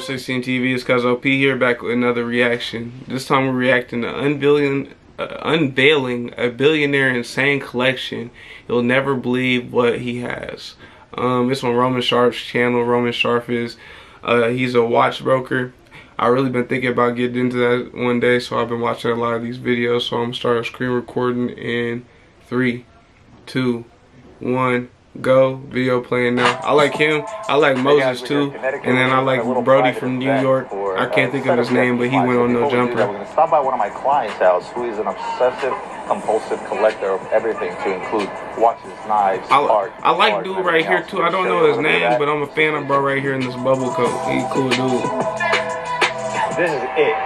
16 TV, it's cuzzo P here, back with another reaction. This time we're reacting to unveiling a billionaire insane collection. You'll never believe what he has. It's on Roman Sharf's channel. Roman Sharf he's a watch broker. I really been thinking about getting into that one day, so I've been watching a lot of these videos. So I'm gonna start screen recording in 3, 2, 1. Go. Video playing now. I like him. I like Moses too. And then I like Brody from New York. I can't think of his name, but he went on No Jumper. We're going to stop by one of my clients' house who is an obsessive, compulsive collector of everything, to include watches, knives, art. I like dude right here too. I don't know his name, but I'm a fan of bro right here in this bubble coat. He's a cool dude. This is it.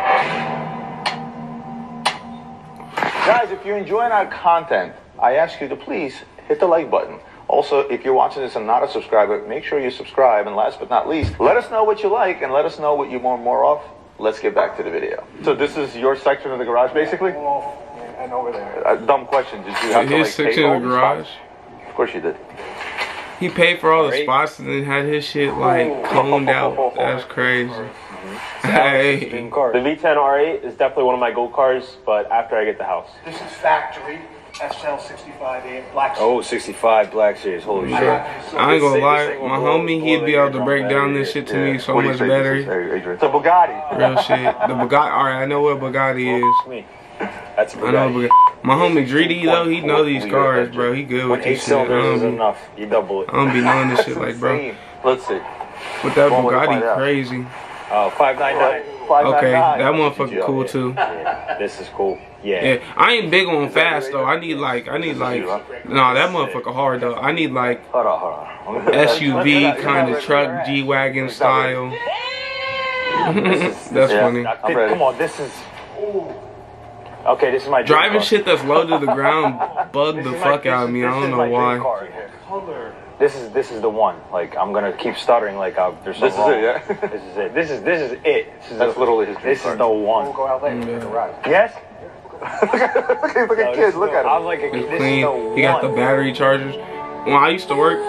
Guys, if you're enjoying our content, I ask you to please hit the like button. Also, if you're watching this and not a subscriber, make sure you subscribe. And last but not least, let us know what you like and let us know what you want more of. Let's get back to the video. So this is your section of the garage, basically? And over there. Dumb question. Did you have to, his section of the garage? Of course you did. He paid for all the spots and then had his shit like cloned out. That's crazy. Hey. The V10 R8 is definitely one of my gold cars, but after I get the house. This is factory. SL65A Black Series. Oh, 65 Black Series. Holy shit. I ain't gonna lie, my homie, he'd be able to break down this shit to me so much better. It's a Bugatti. Real shit. The Bugatti. Alright, I know what Bugatti is. That's I know Bugatti. My homie Dreedy though, he know these cars, bro. He good with this shit. I don't be knowing this shit like, bro. Let's see. With that Bugatti, crazy. Oh, 599. Okay, that motherfucker cool too. Yeah, this is cool. Yeah. I ain't big on fast though. I need like, nah, that motherfucker hard though. I need like Hold on. SUV kind of truck, G-Wagon style. That's funny. Come on, this is. Okay, this is my driving shit that's low to the ground bugged the fuck out of me. I don't know why. This is the one. Like, I'm gonna keep stuttering. Like, there's something wrong. This is it, yeah. This is it. This is it. That's literally his dream This is the one. We'll go out later. Yes. look at kids. Look at him. I'm like, it's clean. He got the battery chargers. When I used to work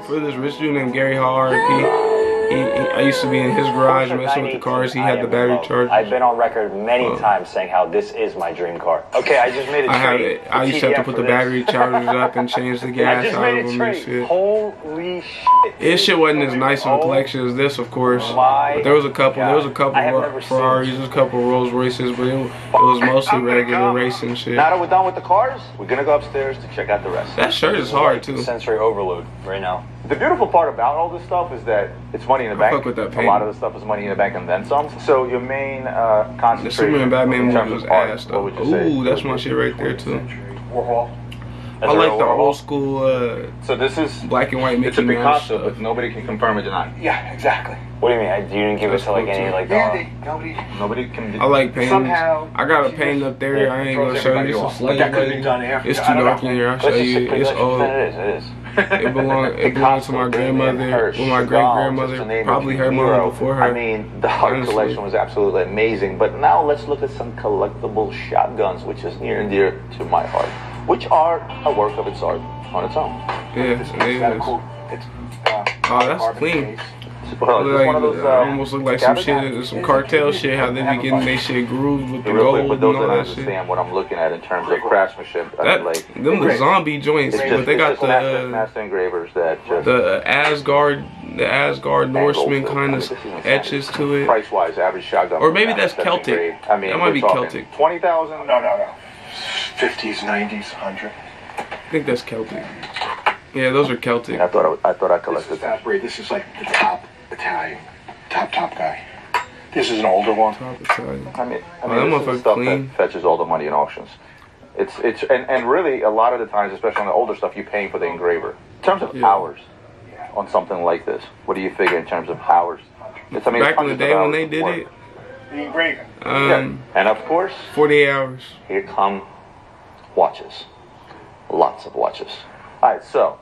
for this rich dude named Gary Hall, RP, I used to be in his garage messing with the cars. He had the battery chargers. I've been on record many times saying how this is my dream car. Okay, I just made a trade. I used to have to put the battery chargers up and change the gas out of them and shit. Holy shit. His shit wasn't as nice of a collection as this, of course. But there was a couple. There was a couple Ferraris, there was a couple Rolls Royces, but it was mostly regular racing shit. Now that we're done with the cars, we're gonna go upstairs to check out the rest. That shirt is hard too. Sensory overload right now. The beautiful part about all this stuff is that it's money in the bank. Fuck with that paint. A lot of the stuff is money in the bank and then some. So your main concentration the Superman Batman in terms movie was of art, ass though. what would you say? Ooh, that's my shit right there too. Warhol. I like the old school so this is black and white Mickey It's a Picasso, Mouse but nobody can confirm or deny. Yeah, exactly. What do you mean? You didn't give it to like any like Nobody can. I like paintings. Somehow, I got a painting up there. I ain't gonna show you. It's a slave lady. It's too dark in here. I'll show you. It's old. It is. It belonged to my grandmother, or my great grandmother, probably her mom before her. I mean, the art collection was absolutely amazing. But now let's look at some collectible shotguns, which is near and dear to my heart, which are a work of its art on its own. Yeah, it is. Oh, that's clean. Well, like, one of those, almost look like some shit, some cartel shit. How they be getting their shit grooved with the gold and all that shit. Understand what I'm looking at in terms of craftsmanship. That, like them the zombie joints, but they got the master engravers that just the Asgard Norseman kind of etches to it. Price wise, average shotgun. Or maybe that's Celtic. I mean, that might be Celtic. 20,000? No. 50s, 90s, 100. I think that's Celtic. Yeah, those are Celtic. I thought I collected that. This is like the top Italian, top guy. This is an older one. Top Italian. I mean this is the stuff that fetches all the money in auctions. And really a lot of the times, especially on the older stuff, you're paying for the engraver. In terms of hours on something like this, what do you figure in terms of hours? Back in the day when they did it, the engraving. And of course, 48 hours. Here come watches. Lots of watches. Alright, so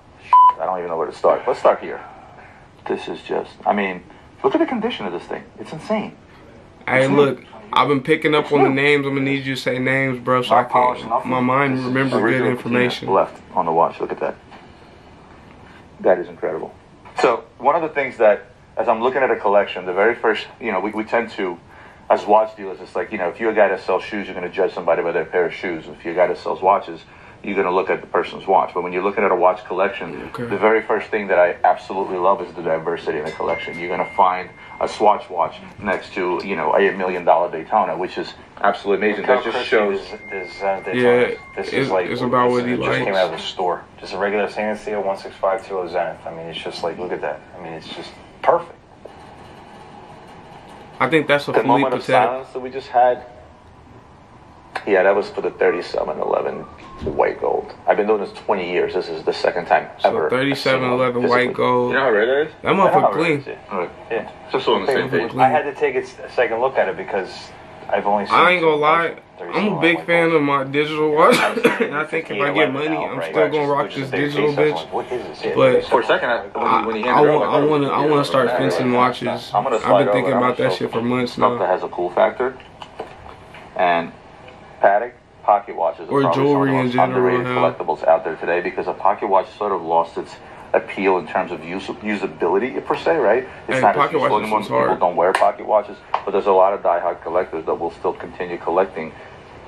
I don't even know where to start. Let's start here. This is just, I mean, look at the condition of this thing. It's insane. Hey, look, I've been picking up on the names. I'm gonna need you to say names, bro, so I can my mind remember good information. Left on the watch. Look at that. That is incredible. So one of the things that as I'm looking at a collection, the very first, we tend to, as watch dealers, it's like, if you're a guy that sells shoes, you're going to judge somebody by their pair of shoes. If you're a guy that sells watches, you're going to look at the person's watch. But when you're looking at a watch collection, the very first thing that I absolutely love is the diversity in the collection. You're going to find a Swatch watch next to, a $1 million Daytona, which is absolutely amazing. That just shows. This is like, it's about what he likes. It just likes. came out of the store. Just a regular stainless steel 16520 Zenith. I mean, it's just like, look at that. I mean, it's just perfect. I think that's a The Philippe moment of Patek. silence that we just had. Yeah, that was for the 3711 white gold. I've been doing this 20 years. This is the second time ever. So 3711 white gold. You know how rare that is? That motherfucker clean. Yeah. Just so on the same page. I had to take a second look at it because I've only seen. I ain't gonna lie, I'm a big fan of my digital watch. And I think if I get money, I'm still gonna rock this digital bitch. What is this? But For a second, I wanna start fencing watches. I've been thinking about that shit for months Stuff that now. has a cool factor. And Patek pocket watches Or are probably jewelry some of in the most general underrated now. collectibles out there today, because a pocket watch sort of lost its appeal in terms of usability per se, right? It's Hey, not as pocket useful watches anymore. is People hard. don't wear pocket watches, but there's a lot of die-hard collectors that will still continue collecting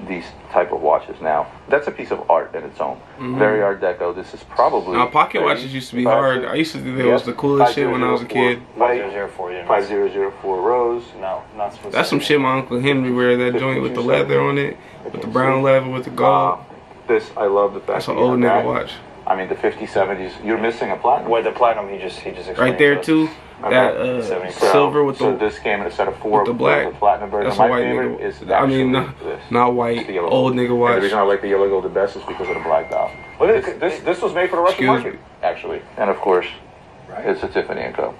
these type of watches. Now, that's a piece of art in its own. Very Art Deco. This is probably... Now, pocket watches used to be hard. I used to think that was the coolest shit when I was a kid. 5004. 5004 Rose. No, not supposed That's some shit my Uncle Henry wear, that joint with the leather on it, with the brown leather with the gold. This, I love the fact That's an that you old have nigga that. watch. I mean, the 50s, 70s. You're missing a platinum. Well, the platinum, he just explained Right there to us. too. That silver with So the this came in a set of 4 with the black. the platinum version. That's a My white favorite nigga. is I mean, actually this. not white. The yellow Old gold. nigga And watch. the reason I like the yellow gold the best is because of the black dial. Look at this was made for the Russian Excuse market, actually. And of course, it's a Tiffany & Co.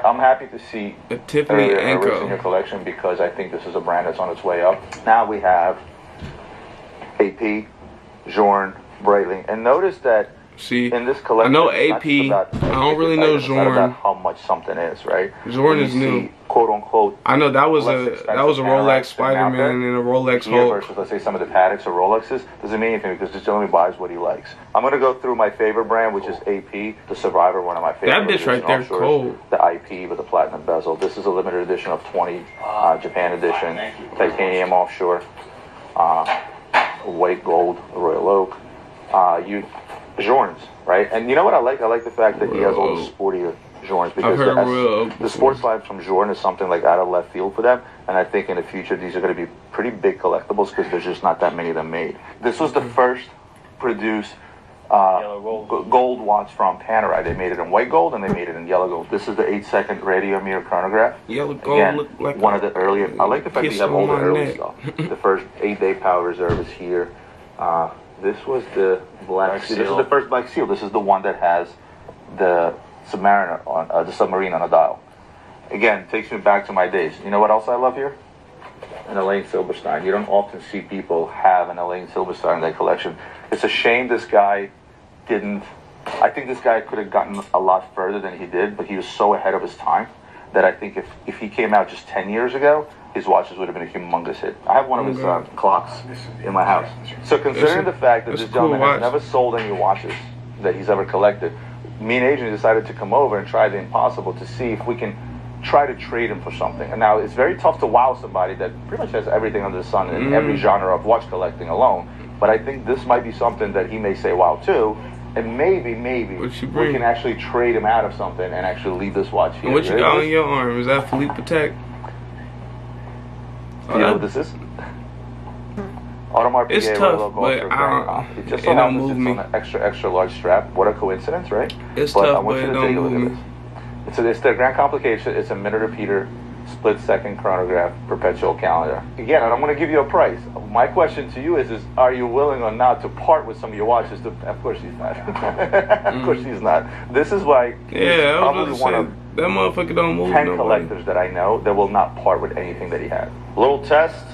I'm happy to see A Tiffany & in your Co. collection, because I think this is a brand that's on its way up. Now we have AP, Journe, Breitling, and notice that See, in this collection, I know it's not AP. just about I don't really know it's not about Journe. how much something is, right? Journe When is you new. see, quote unquote. I know that was less a expensive Rolex Panoramas Spider-Man than out and a Rolex here Hulk. versus, let's say, some of the Pateks or Rolexes, doesn't mean anything, because this gentleman buys what he likes. I'm going to go through my favorite brand, which is AP, the Survivor, one of my favorite. That bitch right there, offshores, cold. The IP with the platinum bezel. This is a limited edition of 20, Japan edition, titanium offshore, white gold, Royal Oak. Journes, right? And you know what I like? I like the fact that he has all the sportier Journes, because heard Royal Oak the sports line from Journe is something like out of left field for them. And I think in the future these are going to be pretty big collectibles, because there's just not that many of them made. This was the first produced gold watch from Panerai. They made it in white gold and they made it in yellow gold. This is the 8-second radio mirror chronograph. Yellow gold Again, look like one of the earlier. I like the fact that you have all the on my early neck. stuff. The first 8-day power reserve is here. This was the Black Seal. This is the first Black Seal. This is the one that has the Submariner on the submarine on a dial. Again, takes me back to my days. You know what else I love here? An Elaine Silberstein. You don't often see people have an Elaine Silberstein in their collection. It's a shame this guy didn't. I think this guy could have gotten a lot further than he did, but he was so ahead of his time that I think if he came out just 10 years ago, his watches would have been a humongous hit. I have one of his clocks in my house. So considering the fact that this gentleman has never sold any watches that he's ever collected, me and Adrian decided to come over and try the impossible to see if we can try to trade him for something. And now it's very tough to wow somebody that pretty much has everything under the sun in every genre of watch collecting alone. But I think this might be something that he may say wow too. And maybe we can actually trade him out of something and actually leave this watch here. And what you got on your arm? Is that Philippe Patek? You know what this is? Audemars It's Piguet tough, Royal but Gold it just don't happens move it's me. on an extra large strap. What a coincidence, right? It's but I tough, want but you it to don't take a look move at me. this. It's the grand complication. It's a minute repeater, split second chronograph, perpetual calendar. Again, I don't want to give you a price. My question to you is are you willing or not to part with some of your watches? Of course he's not. Of course he's not. This is why Yeah, I probably was one about of to say, that motherfucker don't move 10 nobody. collectors that I know that will not part with anything that he had. Little test,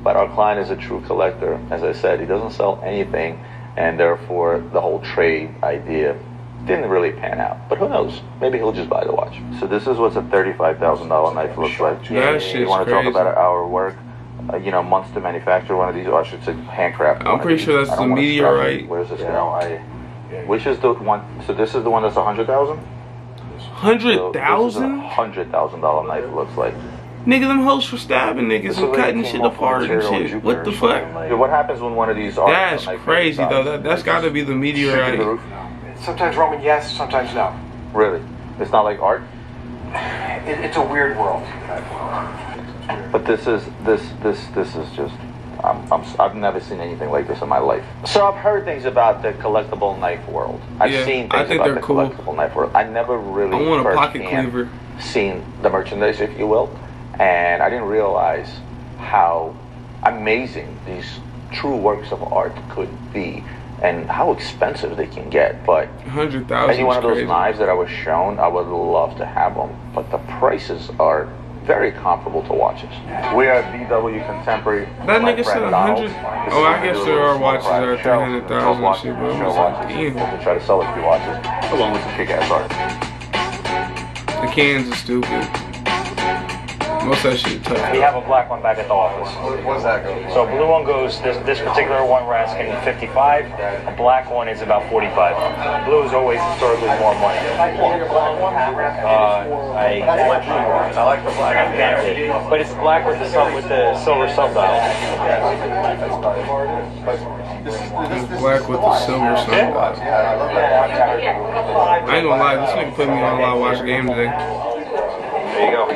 but our client is a true collector. As I said, he doesn't sell anything, and therefore the whole trade idea didn't really pan out. But who knows? Maybe he'll just buy the watch. So this is what a $35,000 knife looks like. That shit's You want to talk crazy. about our work? Months to manufacture one of these, or I should say handcraft. I'm pretty sure that's the meteorite. Where's this now? Which is the one? So this is the one that's 100,000. 100,000? $100,000 knife, it looks like. Nigga, them hoes for stabbing niggas and cutting shit apart and shit. What the fuck? Yeah, what happens when one of these That's crazy though. That's gotta be the meteorite. Sometimes Roman, yes. Sometimes no. Really? It's not like art? It's a weird world. But this is just, I've never seen anything like this in my life. So I've heard things about the collectible knife world. I've seen things about the collectible knife world. I never really I want a pocket cleaver. Seen the merchandise, if you will, and I didn't realize how amazing these true works of art could be and how expensive they can get. But 100,000. any one of those knives that I was shown, I would love to have them, but the prices are very comparable to watches. We are BW Contemporary. That nigga said 100. Oh, I guess there are watches that are 300,000 shit, bro. We can try to sell a few watches along with some kick-ass art. The cans are stupid. Most of that shit tough. We have a black one back at the office. What's that go? So blue one goes, this particular one we're asking 55. A black one is about 45. Blue is always historically more money. I like the black. But it's black with the silver sub dial. Black with the silver sundial. I ain't gonna lie, this nigga put me on a lot of watch game today. There you go.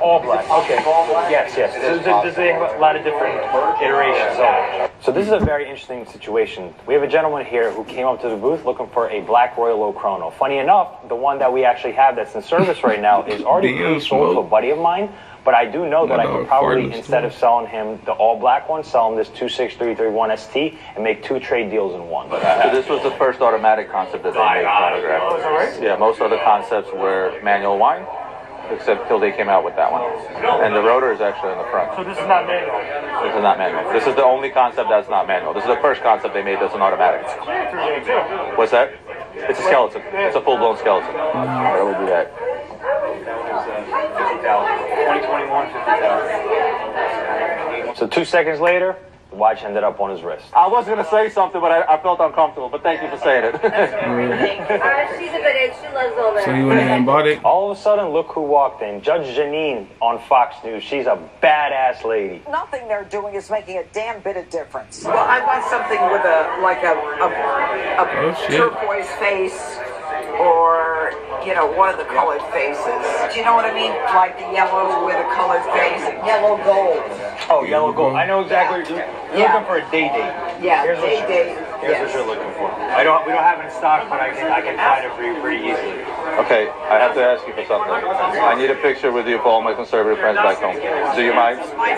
All black. Okay. Yes. They have a lot of different iterations of it. So this is a very interesting situation. We have a gentleman here who came up to the booth looking for a black Royal Oak Chrono. Funny enough, the one that we actually have that's in service right now is already being sold to a buddy of mine. But I do know that I could probably, instead of selling him the all black one, sell him this 26331 ST and make 2 trade deals in one. So this was the first automatic concept that they made chronograph. Yeah, most other concepts were manual wind, except till they came out with that one. And the rotor is actually in the front. So this is not manual? This is not manual. This is the only concept that's not manual. This is the first concept they made that's an automatic. What's that? It's a skeleton. It's a full-blown skeleton. Where would do that? 2021, 50,000. So 2 seconds later, the watch ended up on his wrist. I was going to say something, but I felt uncomfortable. But thank you for saying it. She's a good age. She loves all that. So you went ahead and bought it? All of a sudden, look who walked in. Judge Janine on Fox News. She's a badass lady. Nothing they're doing is making a damn bit of difference. Well, I want something with a turquoise face, or one of the colored faces. Do you know what I mean? Like the yellow with a colored face, yellow gold. Oh, yellow gold. I know exactly what you're looking for. A day date. Yeah, here's day. Here's what you're looking for. We don't have it in stock, but I can find it for you pretty easily. Okay, I have to ask you for something. I need a picture with you for all my conservative friends back home. Do you mind? Wait,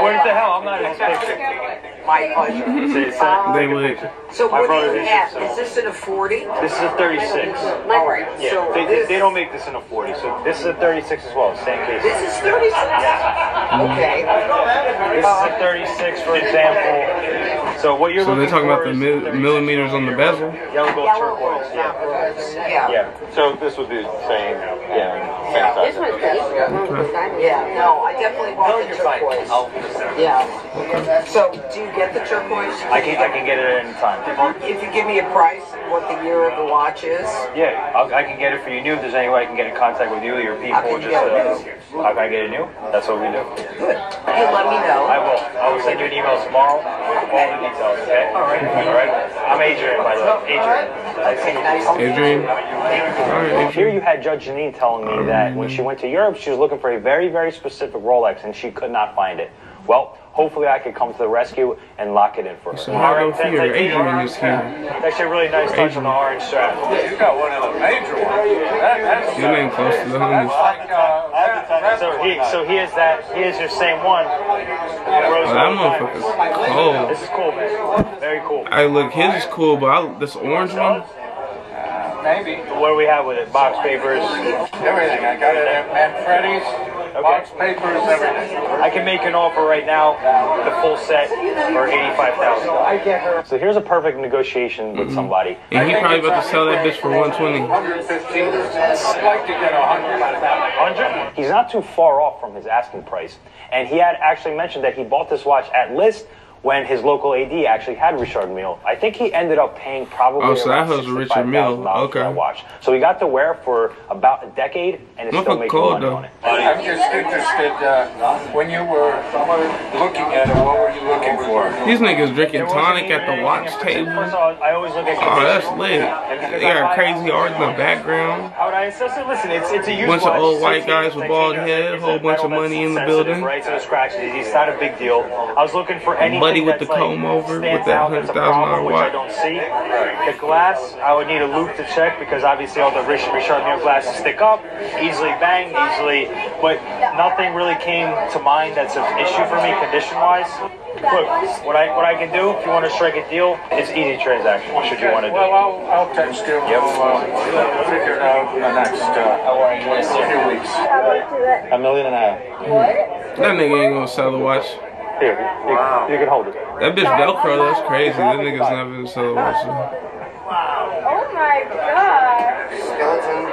what the hell? I'm not in this picture. My pleasure. They would. So what do you have? Is this in a 40? This is a 36. All right. Yeah, So they don't make this in a 40, so this is a 36 as well, same case. this is 36? Okay. This is a 36, for example. So what you're So they're looking talking about for the millimeters on the bezel? yellow gold turquoise. Yeah. So this would be the same, same size. This one's good. Yeah, no, I definitely want the turquoise. Yeah. So, do you get the turquoise? I can get it at any time. If you give me a price, what the year of the watch is? Yeah, I can get it for you new. If there's any way I can get in contact with you or your people, How can you get it new? how can I get it new? That's what we do. Good. You let me know. I will send you an email tomorrow with all the details, okay? All right. I'm Adrian, by the way. Adrian? Alright, Adrian. Here you had Judge Janine telling me that when she went to Europe, she was looking for a very, very specific Rolex, and she could not find it. Well, hopefully I could come to the rescue and lock it in for her. So how go here? Adrian is here. It's actually a really nice touch on the orange strap. You got one of the major ones. Your name close to the homies. So he is that. He is your same one. Oh, that motherfucker's cold. This is cool, man. Very cool. Hey, look, his is cool, but this orange one? Maybe. What do we have with it? Box papers. Everything. I got it at Manfredi's. Box papers, everything. I can make an offer right now, the full set for $85,000. So here's a perfect negotiation with somebody. And he probably about to sell that bitch for 120. 115. I'd like to get 100. He's not too far off from his asking price. And he had actually mentioned that he bought this watch at list when his local AD actually had Richard Mille. I think he ended up paying probably so that was Richard Mille. For that watch. So he got to wear it for about a decade, and it's still making money on it. I'm just interested, when you were looking at it, what were you looking for? These niggas drinking tonic at the watch table. I always look at that's lit. They got crazy art in the background. How would I assess it? Listen, it's a used bunch of watch. old white guys with bald head, whole bunch of money in the building. Right, so the scratches, it's not a big deal. I was looking for anything Buddy with the comb over with that $100,000 watch. I don't see. The glass, I would need a loop to check because obviously all the Richard Mille glasses stick up, easily bang, but nothing really came to mind that's an issue for me condition-wise. Look, what I can do, if you want to strike a deal, it's easy transaction, should you want to do. Well, I'll text you. Yep. We'll figure it out in the next few weeks. $1.5 million. That nigga ain't gonna sell the watch. Here, you can hold it. That bitch Velcro, that's crazy. That nigga's never gonna sell the watch. Oh my god. Skeleton.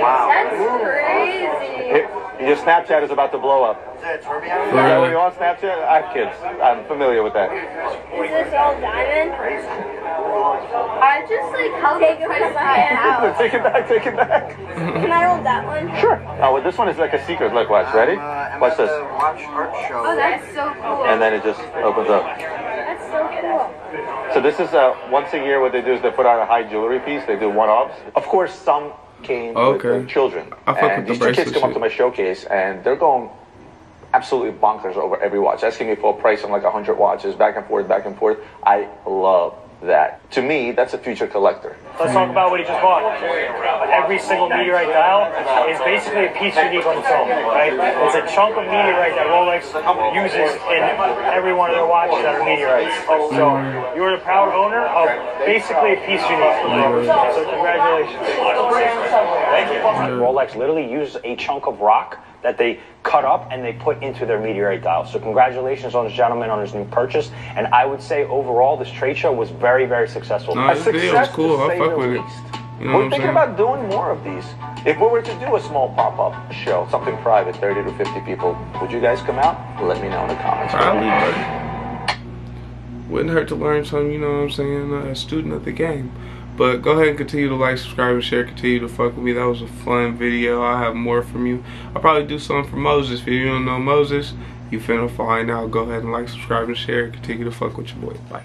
Wow. That's crazy. Your Snapchat is about to blow up. Really? You on Snapchat? I have kids. I'm familiar with that. Is this all diamond? I just like take it from my house. Take it back, take it back. Can I hold that one? Sure. Oh, well, this one is like a secret. Look, watch. Ready? Watch this. Oh, that's so cool. And then it just opens up. That's so cool. So this is once a year what they do is they put out a high jewelry piece. They do one-offs. Of course, some came with children. I fuck and with the these two kids come up to my showcase and they're going absolutely bonkers over every watch, asking me for a price on like 100 watches, back and forth, back and forth. I love that. To me, that's a future collector. Let's talk about what he just bought. Every single meteorite dial is basically a piece unique on its own, right? It's a chunk of meteorite that Rolex uses in every one of their watches that are meteorites. So you're the proud owner of basically a piece unique. So congratulations. Thank you. Rolex literally uses a chunk of rock that they cut up and they put into their meteorite dial. So congratulations on this gentleman on his new purchase. And I would say overall this trade show was very, very successful. No, this video was cool. I fuck with it. You know we're thinking about doing more of these. If we were to do a small pop-up show, something private, 30 to 50 people, would you guys come out? Let me know in the comments. Probably, but wouldn't hurt to learn something, you know what I'm saying, a student of the game. But go ahead and continue to like, subscribe, and share. Continue to fuck with me. That was a fun video. I'll have more from you. I'll probably do something for Moses. If you don't know Moses, you finna find out. Go ahead and like, subscribe, and share. Continue to fuck with your boy. Bye.